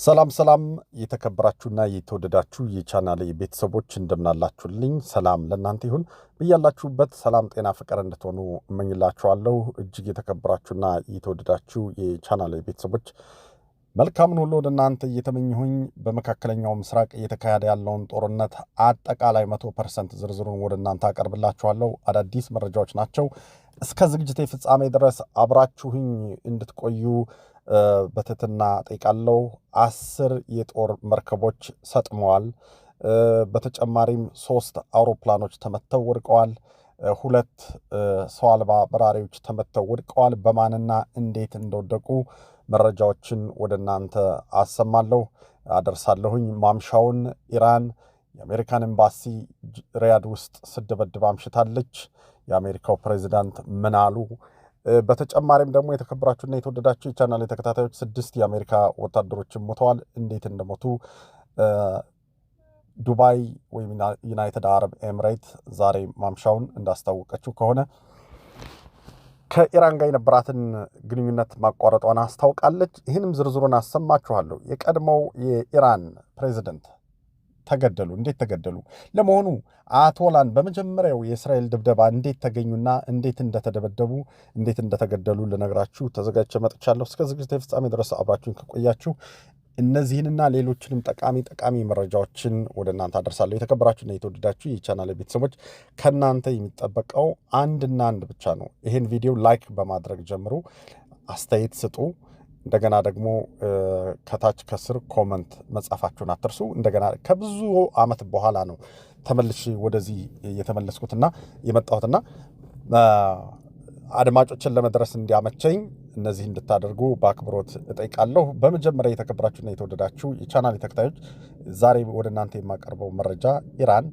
ሰላም ሰላም የተከበራችሁና የተወደዳችሁ የቻናሌ ቤተሰቦች እንደምናላችሁልኝ ሰላም ለእናንተ ይሁን። በያላችሁበት ሰላም ጤና ፍቅር እንድትሆኑ እመኝላችኋለሁ። እጅግ የተከበራችሁና የተወደዳችሁ የቻናሌ ቤተሰቦች መልካምን ሁሉ ወደ እናንተ እየተመኘሁኝ በመካከለኛው ምስራቅ እየተካሄደ ያለውን ጦርነት አጠቃላይ 100% ዝርዝሩን ወደ እናንተ አቀርብላችኋለሁ። አዳዲስ መረጃዎች ናቸው። እስከ ዝግጅቴ ፍጻሜ ድረስ አብራችሁኝ እንድትቆዩ በትህትና ጠይቃለሁ። 10 የጦር መርከቦች ሰጥመዋል። በተጨማሪም 3 አውሮፕላኖች ተመተው ወድቀዋል። 2 ሰው አልባ በራሪዎች ተመተው ወድቀዋል። በማንና እንዴት እንደወደቁ መረጃዎችን ወደ እናንተ አሰማለሁ አደርሳለሁኝ። ማምሻውን ኢራን የአሜሪካን ኤምባሲ ሪያድ ውስጥ ስደበድብ አምሽታለች። የአሜሪካው ፕሬዚዳንት ምን አሉ? በተጨማሪም ደግሞ የተከበራችሁና የተወደዳችሁ የቻናል ተከታታዮች 6 የአሜሪካ ወታደሮችን ሞተዋል። እንዴት እንደሞቱ ዱባይ ወይም ዩናይትድ አረብ ኤምሬት ዛሬ ማምሻውን እንዳስታወቀችው ከሆነ ከኢራን ጋር የነበራትን ግንኙነት ማቋረጧን አስታውቃለች። ይህንም ዝርዝሩን አሰማችኋለሁ። የቀድሞው የኢራን ፕሬዚደንት ተገደሉ። እንዴት ተገደሉ? ለመሆኑ አያቶላን በመጀመሪያው የእስራኤል ድብደባ እንዴት ተገኙና እንዴት እንደተደበደቡ እንዴት እንደተገደሉ ልነግራችሁ ተዘጋጅቼ መጥቻለሁ። እስከ ዝግጅት ፍጻሜ ድረስ አብራችሁን ከቆያችሁ እነዚህንና ሌሎችንም ጠቃሚ መረጃዎችን ወደ እናንተ አደርሳለሁ። የተከበራችሁና የተወደዳችሁ የቻናል ቤተሰቦች ከእናንተ የሚጠበቀው አንድና አንድ ብቻ ነው። ይህን ቪዲዮ ላይክ በማድረግ ጀምሩ፣ አስተያየት ስጡ። እንደገና ደግሞ ከታች ከስር ኮመንት መጻፋችሁን አትርሱ። እንደገና ከብዙ ዓመት በኋላ ነው ተመልሼ ወደዚህ የተመለስኩትና የመጣሁትና አድማጮችን ለመድረስ እንዲያመቸኝ እነዚህ እንድታደርጉ በአክብሮት እጠይቃለሁ። በመጀመሪያ የተከበራችሁና የተወደዳችሁ የቻናል ተከታዮች ዛሬ ወደ እናንተ የማቀርበው መረጃ ኢራን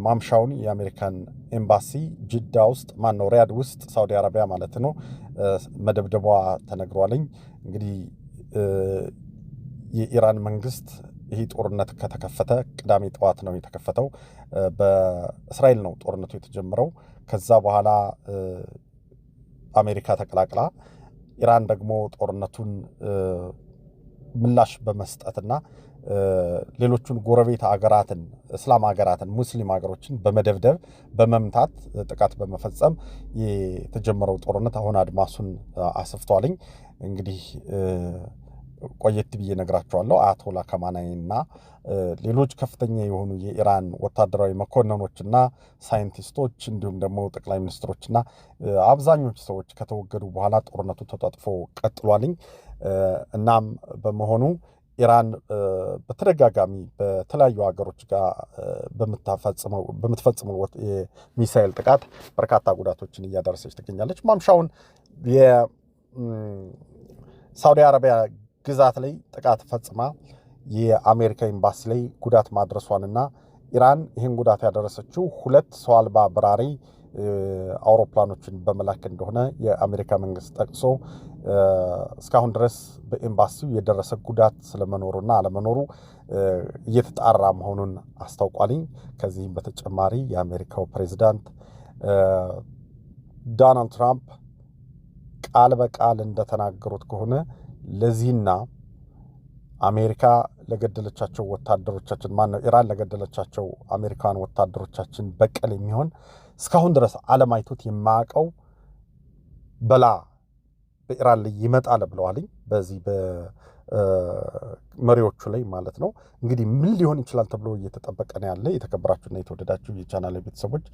ማምሻውን የአሜሪካን ኤምባሲ ጅዳ ውስጥ ሪያድ ውስጥ ሳውዲ አረቢያ ማለት ነው መደብደቧ ተነግሯልኝ። እንግዲህ የኢራን መንግስት ይህ ጦርነት ከተከፈተ ቅዳሜ ጠዋት ነው የተከፈተው። በእስራኤል ነው ጦርነቱ የተጀመረው። ከዛ በኋላ አሜሪካ ተቀላቅላ ኢራን ደግሞ ጦርነቱን ምላሽ በመስጠትና ሌሎቹን ጎረቤት ሀገራትን እስላም ሀገራትን ሙስሊም ሀገሮችን በመደብደብ በመምታት ጥቃት በመፈጸም የተጀመረው ጦርነት አሁን አድማሱን አስፍቷልኝ። እንግዲህ ቆየት ብዬ ነግራቸዋለሁ። አያቶላ ከማናይና ሌሎች ከፍተኛ የሆኑ የኢራን ወታደራዊ መኮንኖችና ሳይንቲስቶች እንዲሁም ደግሞ ጠቅላይ ሚኒስትሮችና አብዛኞቹ ሰዎች ከተወገዱ በኋላ ጦርነቱ ተጧጥፎ ቀጥሏልኝ። እናም በመሆኑ ኢራን በተደጋጋሚ በተለያዩ ሀገሮች ጋር በምትፈጽመው የሚሳኤል ጥቃት በርካታ ጉዳቶችን እያደረሰች ትገኛለች። ማምሻውን የሳውዲ አረቢያ ግዛት ላይ ጥቃት ፈጽማ የአሜሪካ ኤምባሲ ላይ ጉዳት ማድረሷንና ኢራን ይህን ጉዳት ያደረሰችው 2 ሰው አልባ በራሪ አውሮፕላኖችን በመላክ እንደሆነ የአሜሪካ መንግስት ጠቅሶ እስካሁን ድረስ በኤምባሲው የደረሰ ጉዳት ስለመኖሩና አለመኖሩ እየተጣራ መሆኑን አስታውቋልኝ። ከዚህም በተጨማሪ የአሜሪካው ፕሬዚዳንት ዶናልድ ትራምፕ ቃል በቃል እንደተናገሩት ከሆነ ለዚህና አሜሪካ ለገደለቻቸው ወታደሮቻችን ኢራን ለገደለቻቸው አሜሪካን ወታደሮቻችን በቀል የሚሆን እስካሁን ድረስ ዓለም አይቶት የማያውቀው በላ በኢራን ላይ ይመጣል ብለዋልኝ። በዚህ በመሪዎቹ ላይ ማለት ነው። እንግዲህ ምን ሊሆን ይችላል ተብሎ እየተጠበቀ ነው ያለ። የተከበራችሁና የተወደዳችሁ የቻናል ቤተሰቦች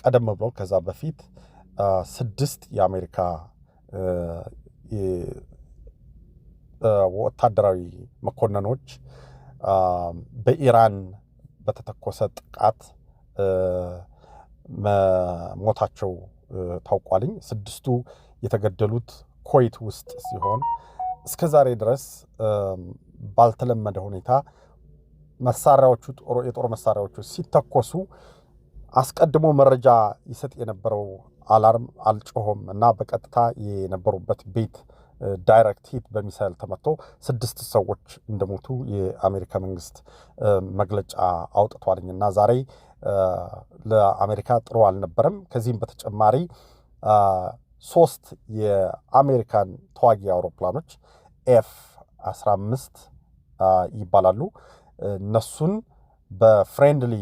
ቀደም ብለው ከዛ በፊት 6 የአሜሪካ ወታደራዊ መኮንኖች በኢራን በተተኮሰ ጥቃት ሞታቸው ታውቋልኝ። 6ቱ የተገደሉት ኩዌት ውስጥ ሲሆን እስከ ዛሬ ድረስ ባልተለመደ ሁኔታ የጦር መሳሪያዎቹ ሲተኮሱ አስቀድሞ መረጃ ይሰጥ የነበረው አላርም አልጮሆም እና በቀጥታ የነበሩበት ቤት ዳይሬክት ሂት በሚሳይል ተመቶ 6 ሰዎች እንደሞቱ የአሜሪካ መንግስት መግለጫ አውጥቷልኝና ዛሬ ለአሜሪካ ጥሩ አልነበረም። ከዚህም በተጨማሪ 3 የአሜሪካን ተዋጊ አውሮፕላኖች ኤፍ 15 ይባላሉ። እነሱን በፍሬንድሊ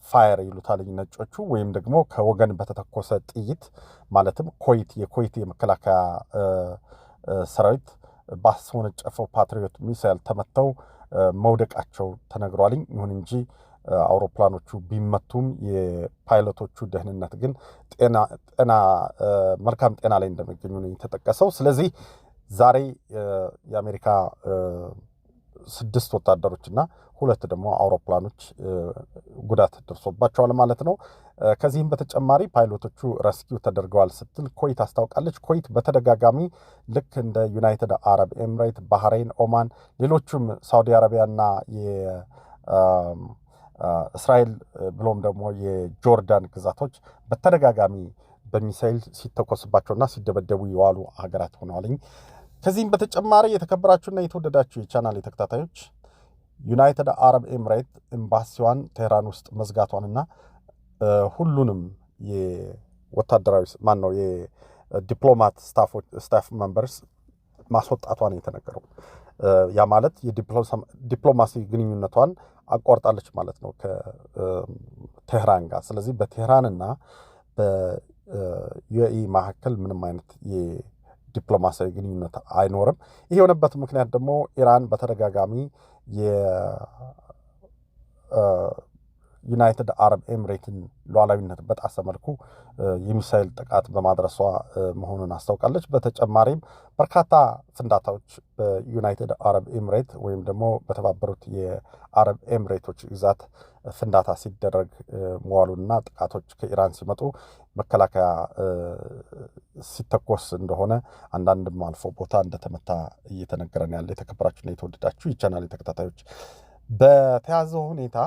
ፋየር ይሉታል ነጮቹ፣ ወይም ደግሞ ከወገን በተተኮሰ ጥይት ማለትም የኩዌት የመከላከያ ሰራዊት ባስወነጨፈው ፓትሪዮት ሚሳይል ተመተው መውደቃቸው ተነግሯል። ይሁን እንጂ አውሮፕላኖቹ ቢመቱም የፓይለቶቹ ደህንነት ግን መልካም ጤና ላይ እንደሚገኙ ነው የተጠቀሰው። ስለዚህ ዛሬ የአሜሪካ 6 ወታደሮችና 2 ደግሞ አውሮፕላኖች ጉዳት ደርሶባቸዋል ማለት ነው። ከዚህም በተጨማሪ ፓይሎቶቹ ረስኪው ተደርገዋል ስትል ኩዌት አስታውቃለች። ኩዌት በተደጋጋሚ ልክ እንደ ዩናይትድ አረብ ኤምሬት፣ ባህሬን፣ ኦማን፣ ሌሎቹም ሳውዲ አረቢያና እስራኤል ብሎም ደግሞ የጆርዳን ግዛቶች በተደጋጋሚ በሚሳኤል ሲተኮስባቸውና ሲደበደቡ የዋሉ ሀገራት ሆነዋልኝ። ከዚህም በተጨማሪ የተከበራችሁና የተወደዳችሁ የቻናል ተከታታዮች ዩናይትድ አረብ ኤምሬት ኤምባሲዋን ቴህራን ውስጥ መዝጋቷንና ሁሉንም የወታደራዊ የዲፕሎማት ስታፍ ሜምበርስ ማስወጣቷን የተነገረው። ያ ማለት የዲፕሎማሲ ግንኙነቷን አቋርጣለች ማለት ነው ከቴህራን ጋር። ስለዚህ በቴህራንና በዩኤኢ መካከል ምንም አይነት የዲፕሎማሲያዊ ግንኙነት አይኖርም። ይህ የሆነበት ምክንያት ደግሞ ኢራን በተደጋጋሚ የዩናይትድ አረብ ኤምሬትን ሉዓላዊነት በጣሰ መልኩ የሚሳኤል ጥቃት በማድረሷ መሆኑን አስታውቃለች። በተጨማሪም በርካታ ፍንዳታዎች በዩናይትድ አረብ ኤምሬት ወይም ደግሞ በተባበሩት የአረብ ኤምሬቶች ግዛት ፍንዳታ ሲደረግ መዋሉና ጥቃቶች ከኢራን ሲመጡ መከላከያ ሲተኮስ እንደሆነ አንዳንድም አልፎ ቦታ እንደተመታ እየተነገረን ያለ የተከበራችሁና የተወደዳችሁ የቻናል ተከታታዮች፣ በተያዘው ሁኔታ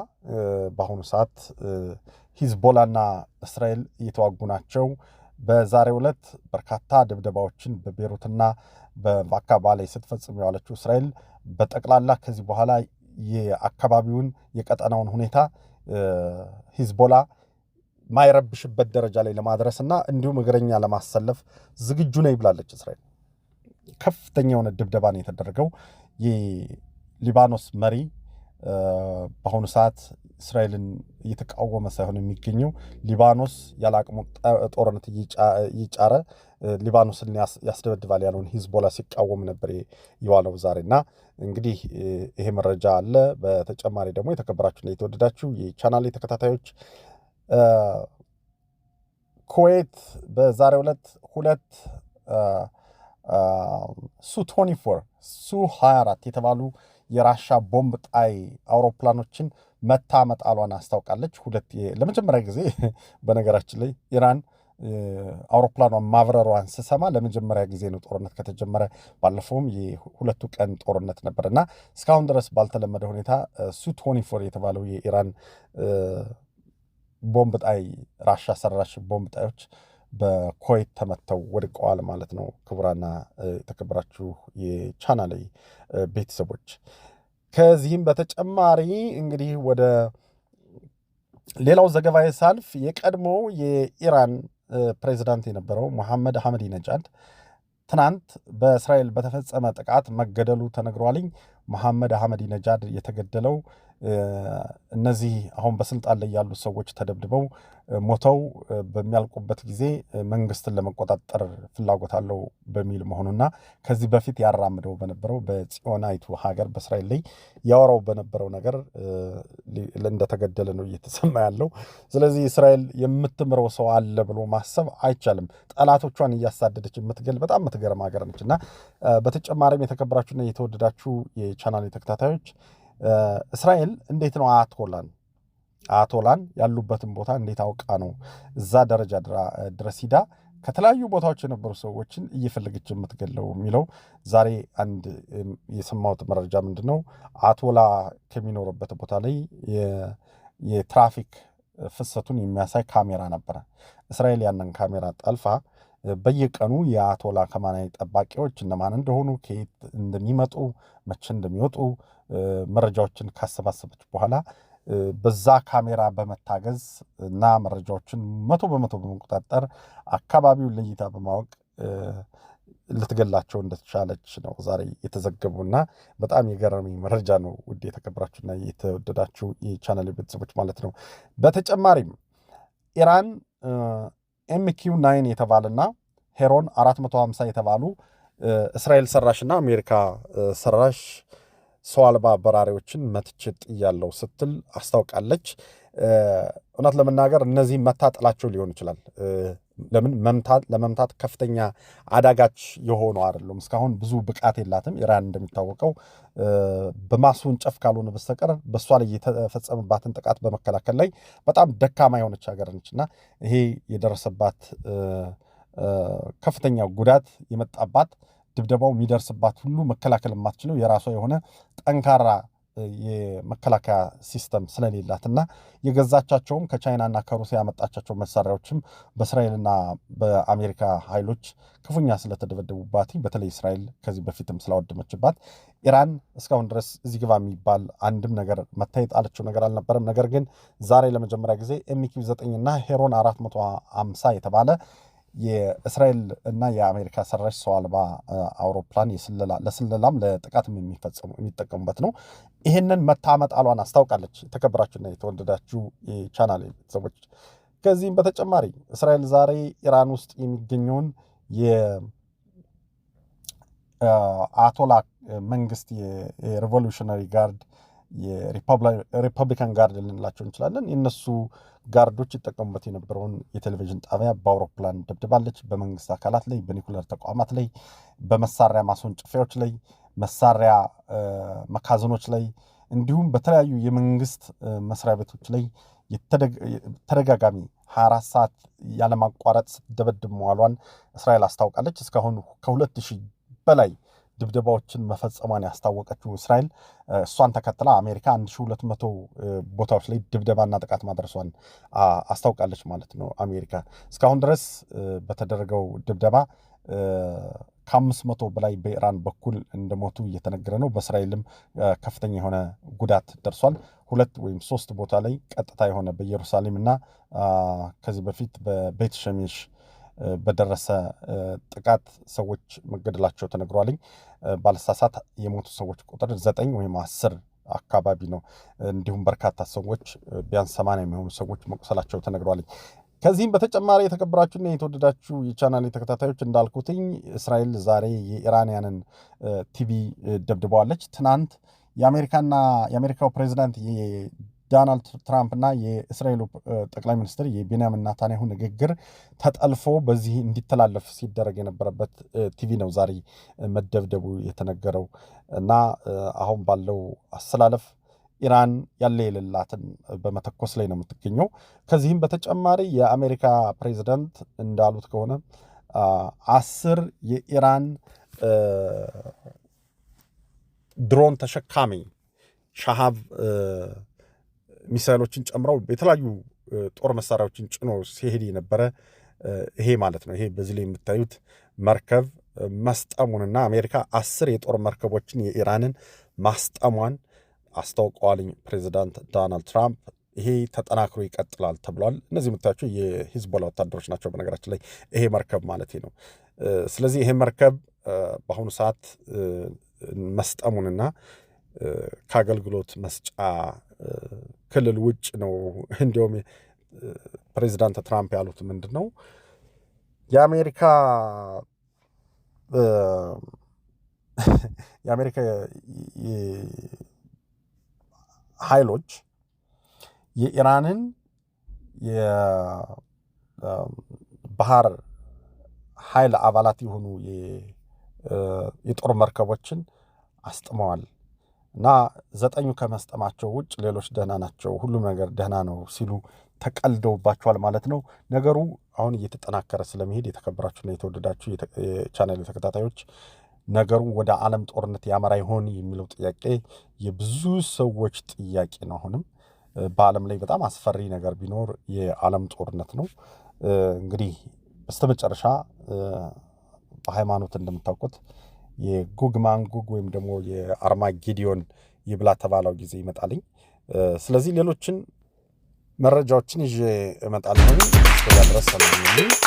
በአሁኑ ሰዓት ሂዝቦላና እስራኤል እየተዋጉ ናቸው። በዛሬው ዕለት በርካታ ድብደባዎችን በቤሩትና በአካባ ላይ ስትፈጽም የዋለችው እስራኤል በጠቅላላ ከዚህ በኋላ የአካባቢውን የቀጠናውን ሁኔታ ሂዝቦላ ማይረብሽበት ደረጃ ላይ ለማድረስና እንዲሁም እግረኛ ለማሰለፍ ዝግጁ ነው ብላለች እስራኤል። ከፍተኛ የሆነ ድብደባ ነው የተደረገው። የሊባኖስ መሪ በአሁኑ ሰዓት እስራኤልን እየተቃወመ ሳይሆን የሚገኘው ሊባኖስ ያለ አቅሙ ጦርነት እየጫረ ሊባኖስን ያስደበድባል ያለውን ሂዝቦላ ሲቃወም ነበር የዋለው ዛሬና እንግዲህ ይሄ መረጃ አለ። በተጨማሪ ደግሞ የተከበራችሁና የተወደዳችሁ የቻናሌ ተከታታዮች ኩዌት በዛሬው ዕለት 2 ሱ-24 የተባሉ የራሻ ቦምብ ጣይ አውሮፕላኖችን መታ መጣሏን አስታውቃለች። ለመጀመሪያ ጊዜ በነገራችን ላይ ኢራን አውሮፕላኗን ማብረሯን ስሰማ ለመጀመሪያ ጊዜ ነው ጦርነት ከተጀመረ። ባለፈውም የ2 ቀን ጦርነት ነበርና እስካሁን ድረስ ባልተለመደ ሁኔታ ሱ-24 የተባለው የኢራን ቦምብ ጣይ ራሻ ሰራሽ ቦምብ ጣዮች በኩዌት ተመተው ወድቀዋል ማለት ነው። ክቡራና የተከበራችሁ የቻናሌ ቤተሰቦች፣ ከዚህም በተጨማሪ እንግዲህ ወደ ሌላው ዘገባ ሳልፍ የቀድሞው የኢራን ፕሬዝዳንት የነበረው መሐመድ አህመዲነጃድ ትናንት በእስራኤል በተፈጸመ ጥቃት መገደሉ ተነግሯልኝ። መሐመድ አህመዲነጃድ የተገደለው እነዚህ አሁን በስልጣን ላይ ያሉ ሰዎች ተደብድበው ሞተው በሚያልቁበት ጊዜ መንግስትን ለመቆጣጠር ፍላጎት አለው በሚል መሆኑና ከዚህ በፊት ያራምደው በነበረው በጽዮናይቱ ሀገር በእስራኤል ላይ ያወራው በነበረው ነገር እንደተገደለ ነው እየተሰማ ያለው። ስለዚህ እስራኤል የምትምረው ሰው አለ ብሎ ማሰብ አይቻልም። ጠላቶቿን እያሳደደች የምትገል በጣም የምትገርም ሀገር ነችና በተጨማሪም የተከበራችሁና የተወደዳችሁ የቻናል ተከታታዮች እስራኤል እንዴት ነው አያቶላን ያሉበትን ቦታ እንዴት አውቃ ነው እዛ ደረጃ ድረስ ሂዳ ከተለያዩ ቦታዎች የነበሩ ሰዎችን እየፈለገች የምትገለው የሚለው ዛሬ አንድ የሰማሁት መረጃ ምንድነው፣ አያቶላ ከሚኖርበት ቦታ ላይ የትራፊክ ፍሰቱን የሚያሳይ ካሜራ ነበረ። እስራኤል ያንን ካሜራ ጠልፋ በየቀኑ የአያቶላ ከማናይ ጠባቂዎች እነማን እንደሆኑ ከየት እንደሚመጡ መቼ እንደሚወጡ መረጃዎችን ካሰባሰበች በኋላ በዛ ካሜራ በመታገዝ እና መረጃዎችን 100% በመቆጣጠር አካባቢውን ለይታ በማወቅ ልትገላቸው እንደተቻለች ነው ዛሬ የተዘገቡና በጣም የገረመኝ መረጃ ነው። ውድ የተከበራችሁና የተወደዳችሁ የቻናል ቤተሰቦች ማለት ነው። በተጨማሪም ኢራን MQ-9 የተባለና ሄሮን 450 የተባሉ እስራኤል ሰራሽና አሜሪካ ሰራሽ ሰው አልባ በራሪዎችን መትችት ያለው ስትል አስታውቃለች። እውነት ለመናገር እነዚህ መታጠላቸው ሊሆን ይችላል። ለምን ለመምታት ከፍተኛ አዳጋች የሆኑ አይደሉም። እስካሁን ብዙ ብቃት የላትም ኢራን እንደሚታወቀው በማስወንጨፍ ካልሆነ በስተቀር በሷ ላይ የተፈጸመባትን ጥቃት በመከላከል ላይ በጣም ደካማ የሆነች ሀገር ነችና ይሄ የደረሰባት ከፍተኛ ጉዳት የመጣባት ድብደባው የሚደርስባት ሁሉ መከላከል የማትችለው የራሷ የሆነ ጠንካራ የመከላከያ ሲስተም ስለሌላትና የገዛቻቸውም ከቻይናና ከሩሲያ ያመጣቻቸው መሳሪያዎችም በእስራኤልና በአሜሪካ ኃይሎች ክፉኛ ስለተደበደቡባት በተለይ እስራኤል ከዚህ በፊትም ስላወደመችባት ኢራን እስካሁን ድረስ እዚህ ግባ የሚባል አንድም ነገር መታየት አለችው ነገር አልነበረም። ነገር ግን ዛሬ ለመጀመሪያ ጊዜ MQ-9 እና ሄሮን 450 የተባለ የእስራኤል እና የአሜሪካ ሰራሽ ሰው አልባ አውሮፕላን ለስለላም ለጥቃትም የሚጠቀሙበት ነው። ይህንን መታመጣሏን አስታውቃለች። የተከበራችሁና የተወደዳችሁ የቻናል ቤተሰቦች፣ ከዚህም በተጨማሪ እስራኤል ዛሬ ኢራን ውስጥ የሚገኘውን የአያቶላ መንግስት የሪቮሉሽነሪ ጋርድ የሪፐብሊካን ጋርድ ልንላቸው እንችላለን የነሱ ጋርዶች ይጠቀሙበት የነበረውን የቴሌቪዥን ጣቢያ በአውሮፕላን ደብድባለች። በመንግስት አካላት ላይ፣ በኒኩለር ተቋማት ላይ፣ በመሳሪያ ማስወንጨፊያዎች ላይ፣ መሳሪያ መካዝኖች ላይ እንዲሁም በተለያዩ የመንግስት መስሪያ ቤቶች ላይ ተደጋጋሚ 24 ሰዓት ያለማቋረጥ ስትደበድብ መዋሏን እስራኤል አስታውቃለች። እስካሁን ከ2000 በላይ ድብደባዎችን መፈጸሟን ያስታወቀችው እስራኤል እሷን ተከትላ አሜሪካ 1200 ቦታዎች ላይ ድብደባና ጥቃት ማድረሷን አስታውቃለች ማለት ነው። አሜሪካ እስካሁን ድረስ በተደረገው ድብደባ ከ500 በላይ በኢራን በኩል እንደሞቱ እየተነገረ ነው። በእስራኤልም ከፍተኛ የሆነ ጉዳት ደርሷል። 2 ወይም 3 ቦታ ላይ ቀጥታ የሆነ በኢየሩሳሌም እና ከዚህ በፊት በቤት ሸሜሽ በደረሰ ጥቃት ሰዎች መገደላቸው ተነግሯልኝ። ባለሳሳት የሞቱ ሰዎች ቁጥር 9 ወይም 10 አካባቢ ነው። እንዲሁም በርካታ ሰዎች ቢያንስ 80 የሚሆኑ ሰዎች መቁሰላቸው ተነግሯልኝ። ከዚህም በተጨማሪ የተከበራችሁና የተወደዳችሁ የቻናል ተከታታዮች እንዳልኩትኝ እስራኤል ዛሬ የኢራንያንን ቲቪ ደብድበዋለች። ትናንት የአሜሪካው ፕሬዚዳንት ዶናልድ ትራምፕና የእስራኤሉ ጠቅላይ ሚኒስትር የቤንያሚን ኔታንያሁ ንግግር ተጠልፎ በዚህ እንዲተላለፍ ሲደረግ የነበረበት ቲቪ ነው ዛሬ መደብደቡ የተነገረው እና አሁን ባለው አሰላለፍ ኢራን ያለ የሌላትን በመተኮስ ላይ ነው የምትገኘው። ከዚህም በተጨማሪ የአሜሪካ ፕሬዚዳንት እንዳሉት ከሆነ 10 የኢራን ድሮን ተሸካሚ ሻሃብ ሚሳይሎችን ጨምረው የተለያዩ ጦር መሳሪያዎችን ጭኖ ሲሄድ የነበረ ይሄ ማለት ነው። ይሄ በዚህ ላይ የምታዩት መርከብ መስጠሙንና አሜሪካ 10 የጦር መርከቦችን የኢራንን ማስጠሟን አስታውቀዋልኝ ፕሬዚዳንት ዶናልድ ትራምፕ። ይሄ ተጠናክሮ ይቀጥላል ተብሏል። እነዚህ የምታያቸው የሂዝቦላ ወታደሮች ናቸው በነገራችን ላይ ይሄ መርከብ ማለት ነው። ስለዚህ ይሄ መርከብ በአሁኑ ሰዓት መስጠሙንና ከአገልግሎት መስጫ ክልል ውጭ ነው። እንዲሁም ፕሬዚዳንት ትራምፕ ያሉት ምንድን ነው የአሜሪካ ኃይሎች የኢራንን የባህር ኃይል አባላት የሆኑ የጦር መርከቦችን አስጥመዋል እና 9 ከመስጠማቸው ውጭ ሌሎች ደህና ናቸው፣ ሁሉም ነገር ደህና ነው ሲሉ ተቀልደውባቸዋል ማለት ነው። ነገሩ አሁን እየተጠናከረ ስለመሄድ የተከበራችሁና የተወደዳችሁ የቻናል ተከታታዮች ነገሩ ወደ ዓለም ጦርነት ያመራ ይሆን የሚለው ጥያቄ የብዙ ሰዎች ጥያቄ ነው። አሁንም በዓለም ላይ በጣም አስፈሪ ነገር ቢኖር የዓለም ጦርነት ነው። እንግዲህ በስተመጨረሻ በሃይማኖት እንደምታውቁት የጎግ ማንጎግ ወይም ደግሞ የአርማጌዲዮን ይብላ ተባለው ጊዜ ይመጣልኝ። ስለዚህ ሌሎችን መረጃዎችን ይዤ እመጣለሁ። እስከዚያ ድረስ ሰላም